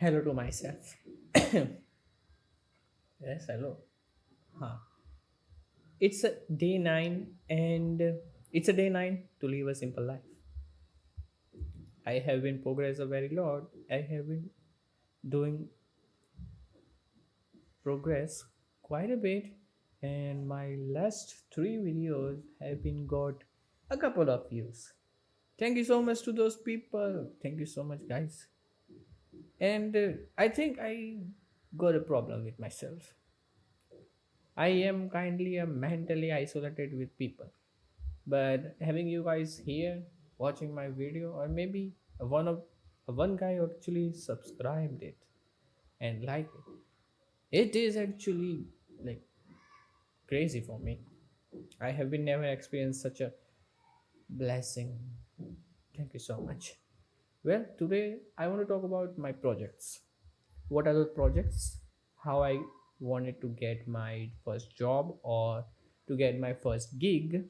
Hello to myself. Yes, hello. Huh. It's a day nine, and it's a day nine to live a simple life. I have been progress a very lot. I have been doing progress quite a bit, and my last three videos have been got a couple of views. Thank you so much to those people. Thank you so much, guys. And I think I got a problem with myself. I am kindly a mentally isolated with people. But having you guys here watching my video, or maybe one guy actually subscribed it and liked it is actually like crazy for me. I have been never experienced such a blessing. Thank you so much. Well, today I want to talk about my projects. What are the projects? How I wanted to get my first job or to get my first gig,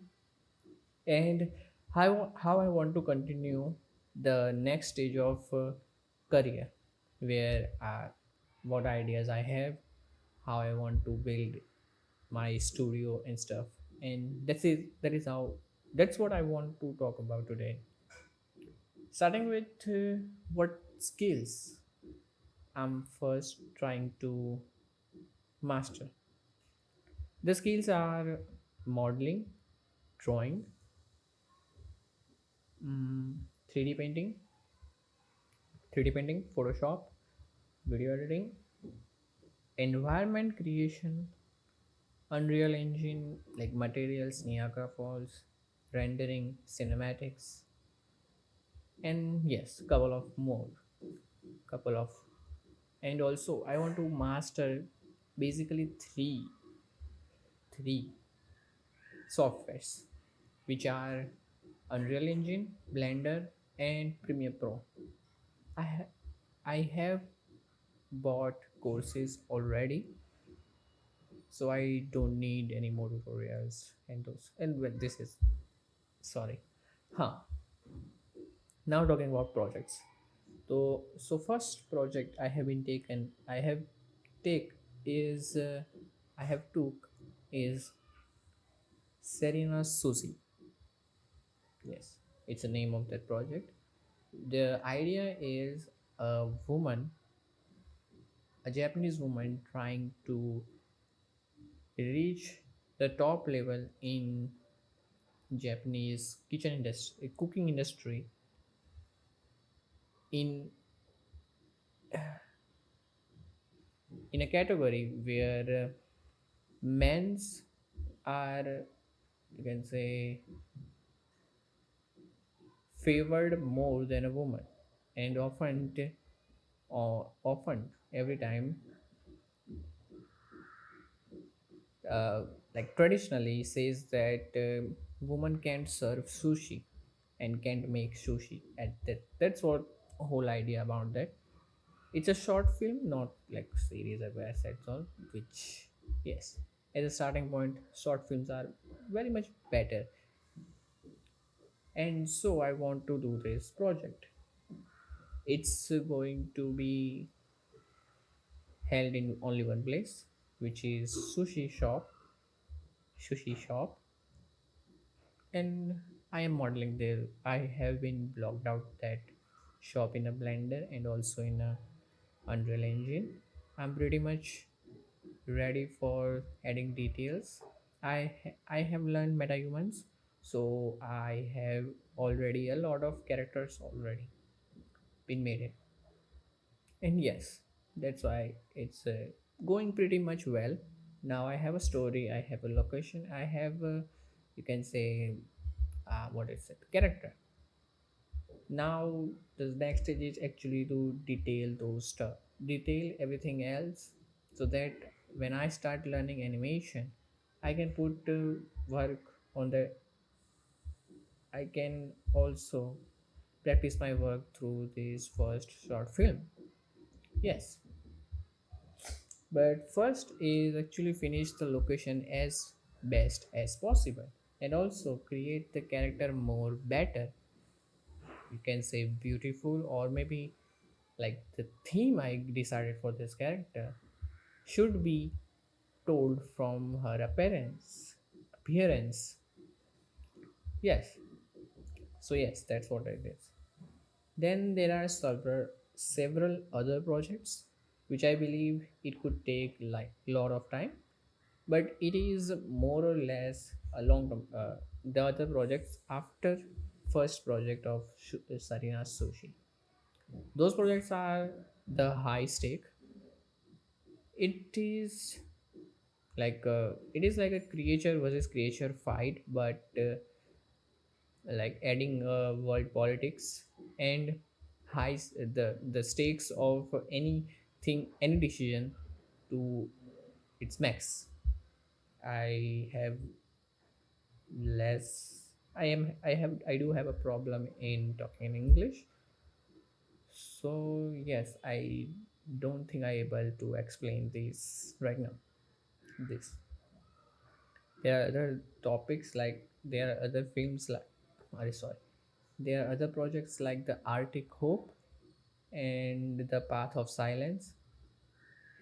and how I want to continue the next stage of career, where what ideas I have, how I want to build my studio and stuff, and that is how that's what I want to talk about today. Starting with what skills I'm first trying to master. The skills are modeling, drawing, 3D painting, 3D painting, Photoshop, video editing, environment creation, Unreal Engine like materials, Niagara Falls, rendering, cinematics, and yes, couple of, and also I want to master basically three softwares, which are Unreal Engine, Blender, and Premiere Pro. I have bought courses already, so I don't need any more tutorials and those. And well, this is sorry. Huh. Now talking about projects. So first project I have been taken. I have take is I have took is Serena Sushi. Yes, it's the name of that project. The idea is a woman, a Japanese woman, trying to reach the top level in Japanese kitchen industry, cooking industry, in in a category where men's are, you can say, favored more than a woman, and often every time, uh, like traditionally says that woman can't serve sushi and can't make sushi at that's what whole idea about that. It's a short film, not like series or assets all, which yes, as a starting point, short films are very much better. And so I want to do this project. It's going to be held in only one place, which is sushi shop, and I am modeling there. I have been blocked out that shop in a Blender and also in a Unreal Engine. I'm pretty much ready for adding details. I have learned metahumans, so I have already a lot of characters already been made it. And yes, that's why it's going pretty much well. Now I have a story, I have a location, I have a, you can say, what is it, character. Now the next stage is actually to detail those stuff, detail everything else, so that when I start learning animation, I can put work on the, I can also practice my work through this first short film. Yes, but first is actually finish the location as best as possible, and also create the character more better, you can say beautiful, or maybe like the theme I decided for this character should be told from her appearance. Yes, so yes, that's what it is. Then there are several other projects which I believe it could take like a lot of time, but it is more or less a long term. The other projects after first project of Sarina's Sushi, those projects are the high stake. It is it is like a creature versus creature fight, but like adding world politics and the stakes of anything, any decision to its max. I have less I do have a problem in talking in English, so yes, I don't think I able to explain this right now. This, there are other topics, like there are other films like, sorry, there are other projects like the Arctic Hope and the Path of Silence.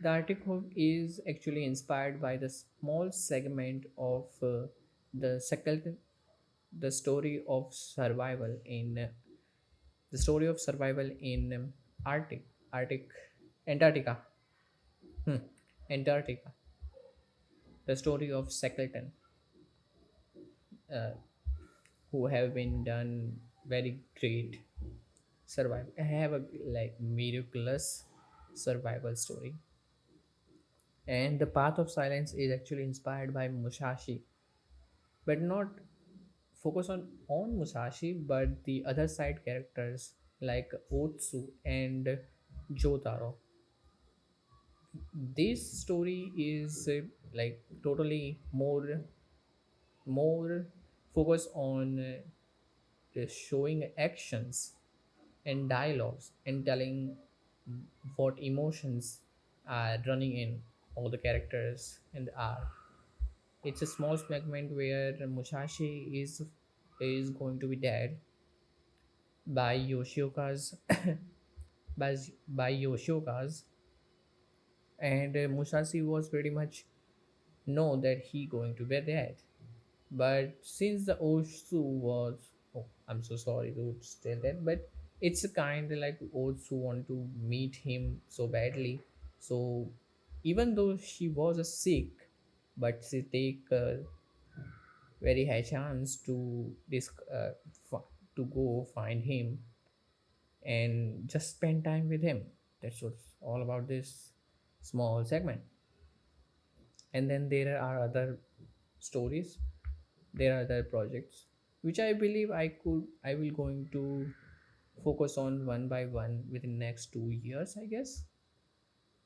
The Arctic Hope is actually inspired by the small segment of the second, the story of survival in the story of survival in Arctic, Antarctica, hmm, Antarctica. The story of Shackleton, uh, who have been done very great survival. I have a like miraculous survival story, and the Path of Silence is actually inspired by Musashi, but not focus on Musashi, but the other side characters like Otsu and Jotaro. This story is totally more focus on showing actions and dialogues and telling what emotions are running in all the characters in the arc. It's a small segment where Musashi is going to be dead by Yoshioka's by, by Yoshioka's, and Musashi was pretty much know that he going to be dead. But since the Otsu was, oh, I'm so sorry to tell that, but it's a kind of like Otsu want to meet him so badly. So even though she was a sick, but she take a very high chance to to go find him and just spend time with him. That's what's all about this small segment. And then there are other stories, there are other projects which I believe I will going to focus on one by one within next 2 years, I guess.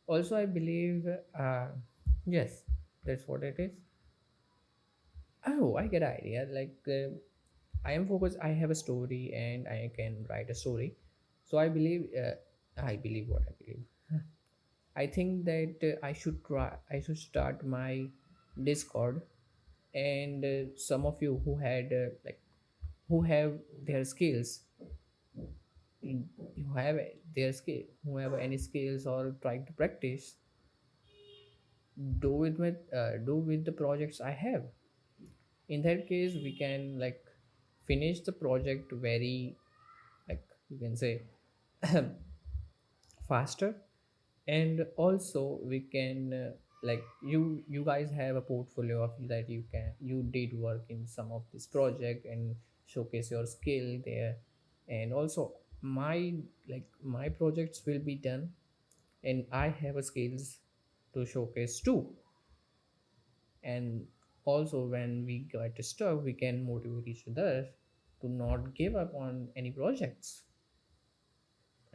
Also I believe, yes, that's what it is. Oh, I get an idea. I am focused, I have a story and I can write a story. So I believe what I believe. I think that I should start my Discord, and some of you who had who have their skills, who have their skill, who have any skills or trying to practice, do with the projects I have. In that case, we can finish the project very, like you can say, faster. And also we can you guys have a portfolio of that you did work in some of this project and showcase your skill there. And also my projects will be done and I have a skills to showcase too. And also when we get stuck, we can motivate each other to not give up on any projects.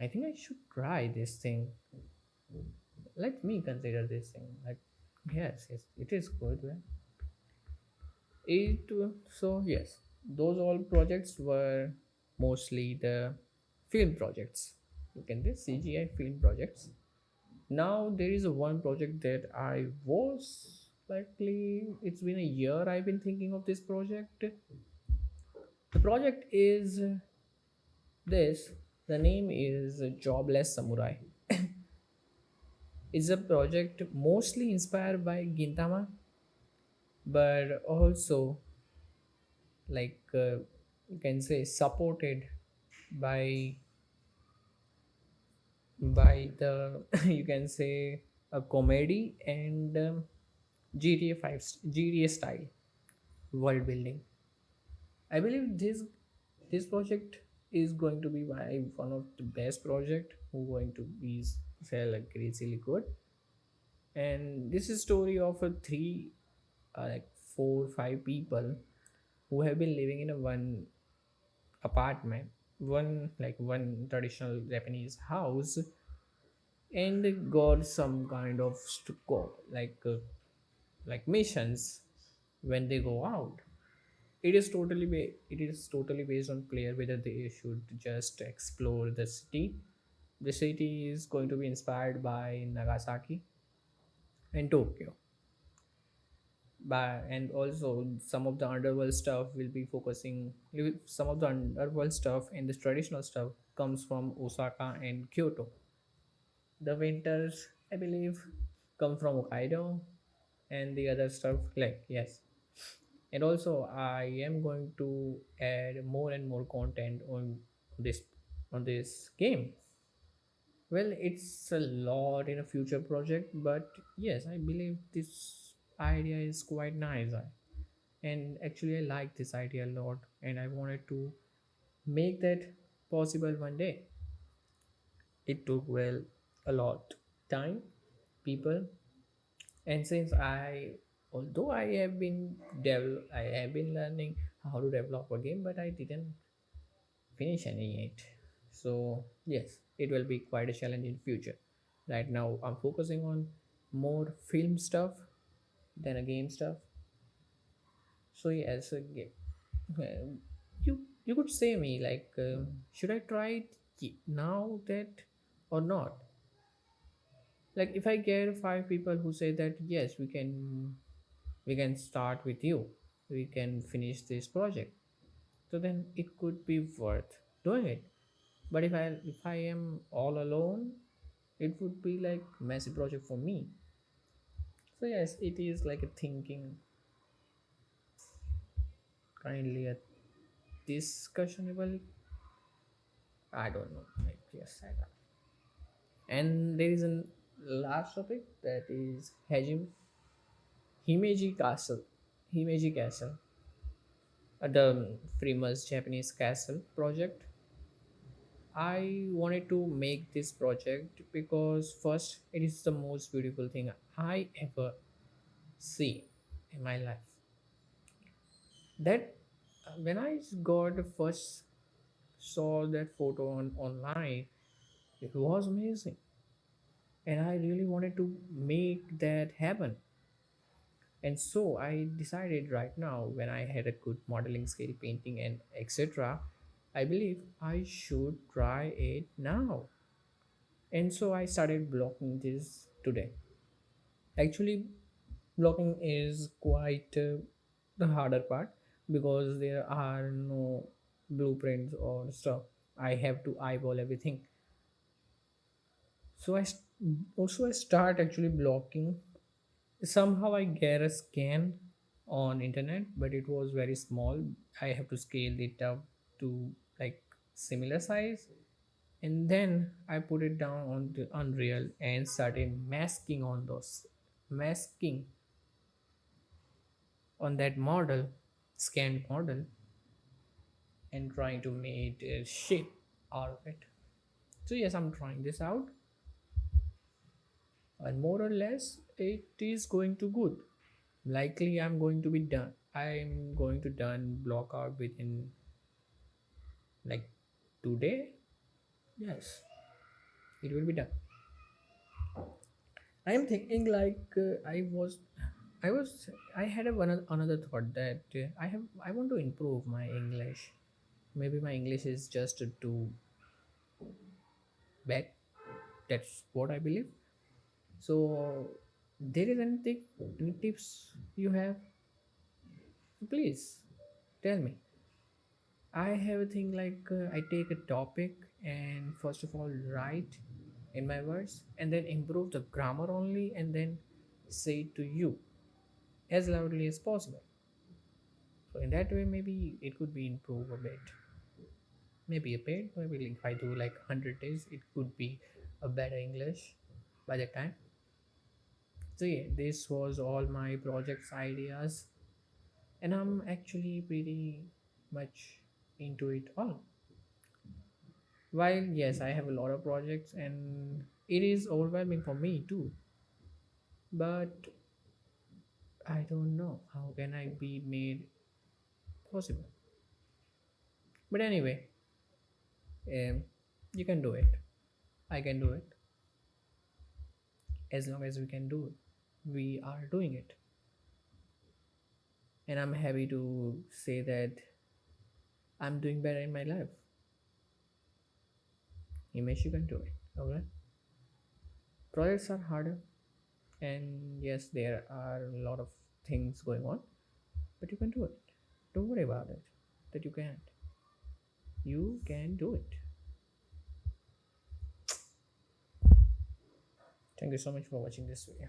I think I should try this thing. Let me consider this thing. Yes, yes, it is good. It so yes, those all projects were mostly the film projects. You can say CGI film projects. Now there is a one project that I was likely. It's been a year I've been thinking of this project. The project is this. The name is Jobless Samurai. It's a project mostly inspired by Gintama, but also you can say supported by the you can say a comedy and GTA 5 GTA style world building. I believe this project is going to be one of the best project who going to be sell like crazily good. And this is story of a three like four five people who have been living in a one apartment, one traditional Japanese house, and they got some kind of like missions when they go out. It is totally based on player whether they should just explore the city. The city is going to be inspired by Nagasaki and Tokyo. And also some of the underworld stuff will be focusing. Some of the underworld stuff and the traditional stuff comes from Osaka and Kyoto. The winters, I believe, come from Hokkaido, and the other stuff like yes. And also, I am going to add more and more content this on this game. Well, it's a lot in a future project, but yes, I believe this idea is quite nice. And actually, I like this idea a lot, and I wanted to make that possible one day. It took well a lot time, people, and since although I have been learning how to develop a game, but I didn't finish any yet. So yes, it will be quite a challenge in future. Right now I'm focusing on more film stuff than a game stuff. So yes, you could say me like, should I try it now that or not? Like if I get five people who say that yes, we can start with you, we can finish this project, so then it could be worth doing it. But if I am all alone, it would be like messy project for me. So yes, it is like a thinking kindly a discussionable. I don't know. Like yes, I don't. And there is a last topic that is Himeji Castle. Himeji Castle, the famous Japanese castle project. I wanted to make this project because first, it is the most beautiful thing I ever see in my life. That when I got the first saw that photo online, it was amazing, and I really wanted to make that happen. And so I decided right now, when I had a good modeling skill, painting, and etc., I believe I should try it now. And so I started blocking this today. Actually, blocking is quite the harder part because there are no blueprints or stuff. I have to eyeball everything. So I start actually blocking. Somehow I get a scan on internet, but it was very small. I have to scale it up to like similar size, and then I put it down on the Unreal and started masking on that model, scanned model, and trying to make a shape out of it. So yes, I'm trying this out, and more or less it is going to good. Likely I'm going to be done. I'm going to done block out within like today. Yes, it will be done. I am thinking like I was, I had another thought that I want to improve my English. Maybe my English is just too bad. That's what I believe. So, there is anything, any tips you have? Please tell me. I have a thing like I take a topic and first of all write in my words and then improve the grammar only and then say it to you as loudly as possible. So in that way maybe it could be improved a bit. Maybe a bit, maybe if I do like 100 days it could be a better English by the time. So yeah, this was all my projects ideas and I'm actually pretty much into it all. While yes, I have a lot of projects and it is overwhelming for me too, but I don't know how can I be made possible. But anyway, um, you can do it. I can do it as long as we can do it. We are doing it, and I'm happy to say that I'm doing better in my life. Himesh, you can do it. Alright. Projects are harder, and yes, there are a lot of things going on, but you can do it. Don't worry about it. That you can't. You can do it. Thank you so much for watching this video.